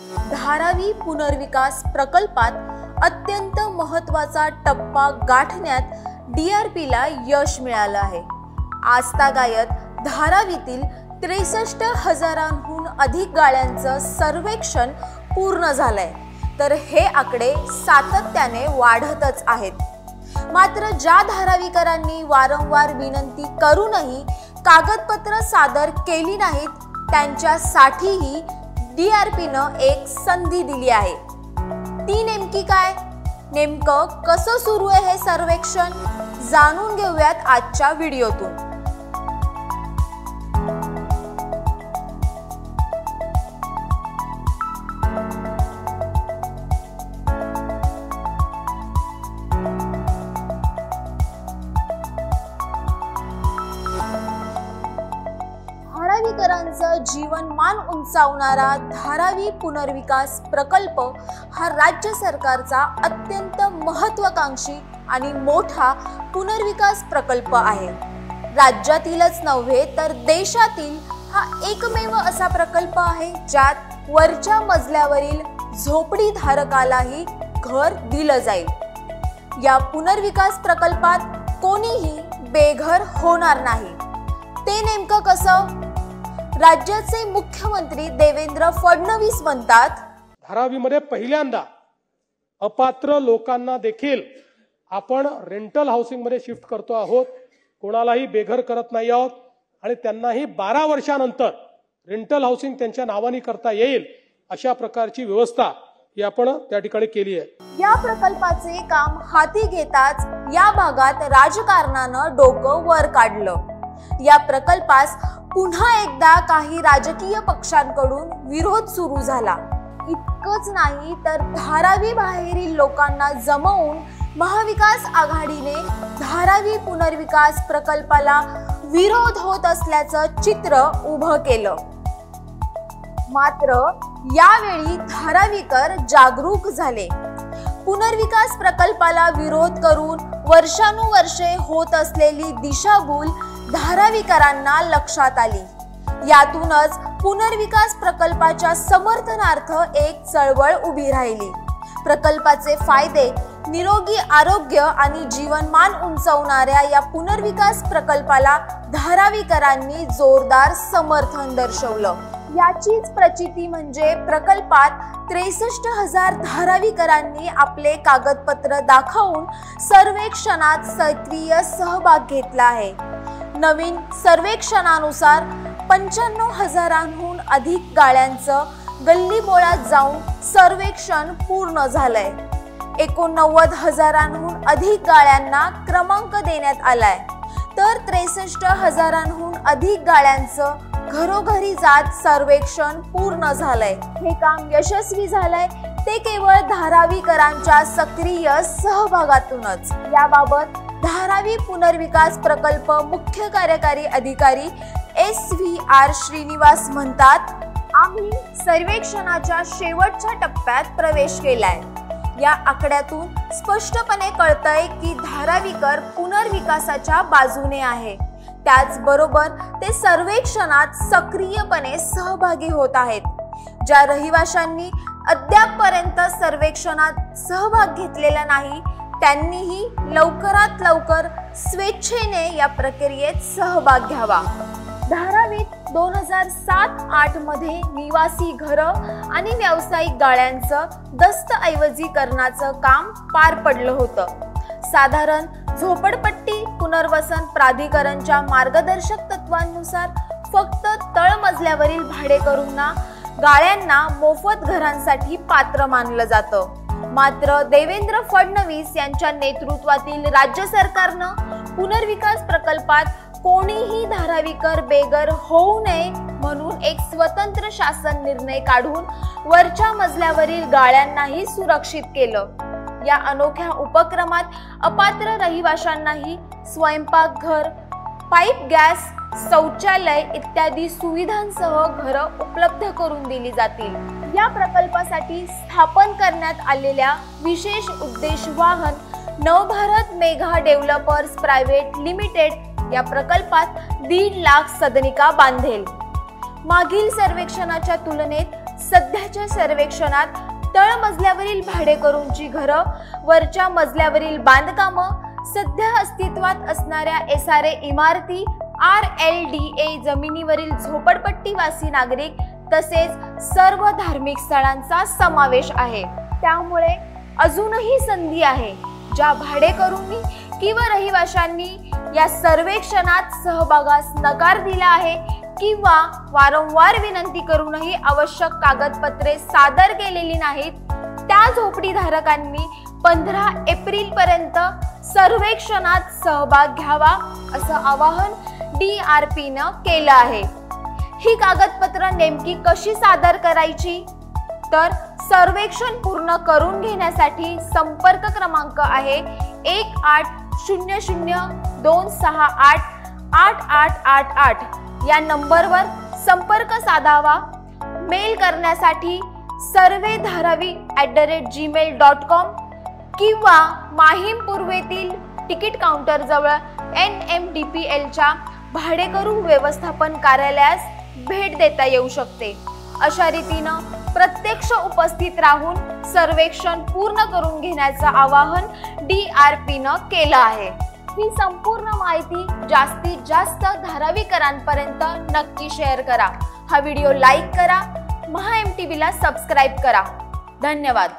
धारावी पुनर्विकास प्रकल्पात अत्यंत महत्त्वाचा टप्पा गाठण्यात DRPला यश मिळालं आहे। आजतागायत धारावीतील 63,000हून अधिक गाळ्यांचं सर्वेक्षण पूर्ण झालंय, तर हे आकडे सातत्याने वाढतच आहेत। मात्र ज्या धारावीकरांनी वारंवार विनंती करूनही कागदपत्र सादर केली नाहीत, त्यांच्यासाठीही DRPनं एक संधी दिली आहे। ती नेमकी काय? नेमकं कसं सुरू आहे हे सर्वेक्षण? जाणून घेऊयात आजच्या व्हिडिओतून। धारावीकरांचं जीवनमान उंचावणारा धारावी पुनर्विकास प्रकल्प हा राज्य सरकारचा अत्यंत महत्त्वाकांक्षी आणि मोठा पुनर्विकास प्रकल्प आहे। राज्यातीलच नव्हे तर देशातील हा एकमेव असा प्रकल्प आहे ज्यात वरच्या मजल्यावरील झोपडी धारकालाही घर दिलं जाईल। या पुनर्विकास प्रकल्पात कोणीही बेघर होणार नाही। ते नेमकं कसं? राज्याचे मुख्यमंत्री देवेंद्र फडणवीस म्हणतात, धारावीमध्ये पहिल्यांदा अपात्र लोकांना देखील आपण रेंटल हाऊसिंग मध्ये शिफ्ट करतो आहोत। कोणालाही बेघर करत नाही आहोत आणि त्यांनाही 12 वर्षानंतर रेंटल हाऊसिंग त्यांच्या नावाने करता येईल अशा प्रकारची व्यवस्था ही आपण त्या ठिकाणी केली आहे। या प्रकल्पाचे काम हाती घेताच या भागात राजकारणानं डोकं वर काढलं। या प्रकल्पास पुन्हा एकदा काही राजकीय पक्षांकडून विरोध सुरू झाला। इतकंच नाही तर धारावी बाहेरील लोकांना जमवून महाविकास आघाडीने धारावी पुनर्विकास प्रकल्पाला विरोध होत असल्याचं चित्र उभं केलं। मात्र यावेळी धारावीकर जागरूक झाले। पुनर्विकास प्रकल्पाला विरोध करून वर्षानुवर्षे होत असलेली दिशाभूल धारावीकरांना लक्षात आली। यातूनच पुनर्विकास प्रकल्पाच्या समर्थनार्थ एक चळवळ उभी राहिली। प्रकल्पाचे फायदे, निरोगी आरोग्य आणि जीवनमान उंचावणाऱ्या या पुनर्विकास प्रकल्पाला धारावीकरांनी जोरदार समर्थन दर्शवलं। याचीच प्रचिती म्हणजे प्रकल्पात 63,000 धारावीकरांनी आपले कागदपत्र दाखवून सर्वेक्षणात सक्रिय सहभाग घेतला आहे। नवीन सर्वेक्षणानुसार 95,000हून अधिक गाळ्यांचं गल्लीबोळात जाऊन सर्वेक्षण पूर्ण झालंय। 89,000हून अधिक गाळ्यांना क्रमांक देण्यात आलाय, तर 63,000हून अधिक गाळ्यांचं घरोघरी जात सर्वेक्षण पूर्ण झालंय। हे काम यशस्वी झालंय ते केवळ धारावीकरांच्या सक्रिय सहभागातूनच। याबाबत धारावी पुनर्विकास प्रकल्प मुख्य कार्यकारी अधिकारी SVR श्रीनिवास म्हणतात, आम्ही सर्वेक्षणाच्या शेवटच्या टप्प्यात प्रवेश केलाय। या आकड्यातून स्पष्टपणे कळतंय की धारावीकर पुनर्विकासाच्या बाजूने आहे। त्याचबरोबर ते सर्वेक्षणात सक्रियपणे सहभागी होत आहेत। ज्या रहिवाशांनी अद्यापपर्यंत सर्वेक्षणात सहभाग घेतलेला नाही, त्यांनीही लवकरात लवकर स्वेच्छेने या प्रक्रियेत सहभाग घ्यावा। धारावीत 2007-08 मध्ये निवासी घरं आणि व्यावसायिक गाळ्यांचं दस्तऐवजीकरणाचं काम पार पडलं होतं। साधारण झोपडपट्टी पुनर्वसन प्राधिकरणच्या मार्गदर्शक तत्वांनुसार फक्त तळमजल्यावरील भाडेकरूंना गाळ्यांना मोफत घरांसाठी पात्र मानलं जातं। मात्र देवेंद्र फडणवीस यांच्या नेतृत्वातील राज्य सरकारनं पुनर्विकास प्रकल्पात कोणीही धारावीकर बेघर होऊ नये म्हणून एक स्वतंत्र शासन निर्णय काढून वरच्या मजल्यावरील गाळ्यांनाही सुरक्षित केलं। या अनोख्या उपक्रमात अपात्र रहिवाशांनाही स्वयंपाकघर, पाईप गॅस, शौचालय इत्यादी सुविधांसह घरं उपलब्ध करून दिली जातील। या प्रकल्पासाठी स्थापन करण्यात आलेल्या विशेष उद्देश वाहन नवभारत मेगा डेव्हलपर्स प्रायव्हेट लिमिटेड या प्रकल्पात 1.5 लाख सदनिका बांधेल। मागील सर्वेक्षणाच्या तुलनेत सध्याच्या सर्वेक्षणात तळमजल्यावरील भाडेकरूंची घरं, वरच्या मजल्यावरील बांधकामं, सध्या अस्तित्वात असणाऱ्या SRA इमारती, RLDA जमिनीवरील झोपडपट्टीवासी नागरिक तसेच सर्व धार्मिक स्थळांचा समावेश आहे। त्यामुळे अजूनही संधी आहे ज्या भाडेकरूंनी किंवा रहिवाशांनी या सर्वेक्षणात सहभागास नकार दिला आहे किंवा वारंवार विनंती करूनही आवश्यक कागदपत्रे सादर केलेली नाहीत, त्या झोपडीधारकांनी 15 एप्रिल पर्यंत सर्वेक्षणात सहभाग घ्यावा असं आवाहन DRP न केलं आहे। ही कागदपत्र नेमकी कशी सादर करायची? तर सर्वेक्षण पूर्ण करून घेण्यासाठी संपर्क क्रमांक आहे 1800-268-8888 या नंबरवर संपर्क साधावा। मेल करण्यासाठी surveydharavi@gmail.com किंवा माहीम पूर्वेतील तिकीट काउंटर जवळ NMDPLच्या भाडेकरू व्यवस्थापन कार्यालयास भेट देता येऊ शकते। अशा रीतीनं प्रत्यक्ष उपस्थित राहून सर्वेक्षण पूर्ण करून घेण्याचं आवाहन DRP न केलं आहे। ही संपूर्ण माहिती जास्तीत जास्त धारावीकरांपर्यंत नक्की शेअर करा। हा व्हिडिओ लाईक करा, MHA MTV ला सबस्क्राईब करा। धन्यवाद।